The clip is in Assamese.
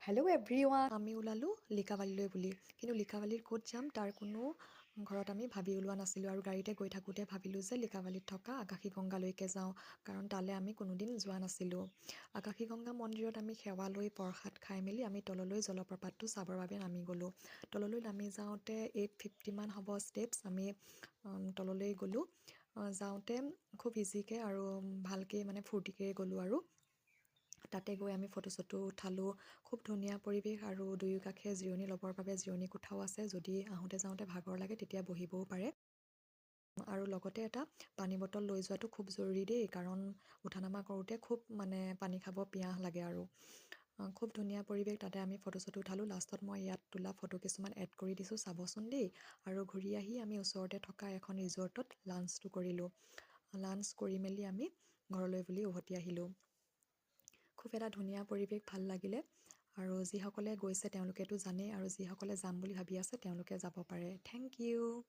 হেল্ল' এভৰিৱান, আমি ওলালোঁ লিকাবালিলৈ বুলি। কিন্তু লিকাবালিৰ ক'ত যাম তাৰ কোনো ঘৰত আমি ভাবি ওলোৱা নাছিলোঁ। আৰু গাড়ীতে গৈ থাকোঁতে ভাবিলোঁ যে লিকাবালিত থকা আকাশীগংগালৈকে যাওঁ, কাৰণ তালৈ আমি কোনোদিন যোৱা নাছিলোঁ। আকাশীগংগা মন্দিৰত আমি সেৱা লৈ প্ৰসাদ খাই মেলি আমি তললৈ জলপ্ৰপাতটো চাবৰ বাবে নামি গ'লোঁ। তললৈ নামি যাওঁতে 850 মান হ'ব ষ্টেপছ। আমি তললৈ গ'লোঁ। যাওঁতে খুব ইজিকৈ আৰু ভালকৈ মানে ফূৰ্তিকৈ গ'লোঁ। আৰু তাতে গৈ আমি ফটো চটো উঠালোঁ। খুব ধুনীয়া পৰিৱেশ, আৰু দুয়ো কাষে জিৰণি ল'বৰ বাবে জিৰণি কোঠাও আছে। যদি আহোঁতে যাওঁতে ভাগৰ লাগে তেতিয়া বহিবও পাৰে। আৰু লগতে এটা পানী বটল লৈ যোৱাটো খুব জৰুৰী দেই, কাৰণ উঠা নমা কৰোঁতে খুব পানী খাব পিয়াহ লাগে। আৰু খুব ধুনীয়া পৰিৱেশ, তাতে আমি ফটো চটো উঠালোঁ। লাষ্টত মই ইয়াত তোলা ফটো কিছুমান এড কৰি দিছোঁ, চাবচোন দেই। আৰু ঘূৰি আহি আমি ওচৰতে থকা এখন ৰিজৰ্টত লাঞ্চটো কৰিলোঁ। লাঞ্চ কৰি মেলি আমি ঘৰলৈ বুলি উভতি আহিলোঁ। খুব এটা ধুনীয়া পৰিৱেশ, ভাল লাগিলে। আৰু যিসকলে গৈছে তেওঁলোকেতো জানেই, আৰু যিসকলে যাম বুলি ভাবি আছে তেওঁলোকে যাব পাৰে। Thank U.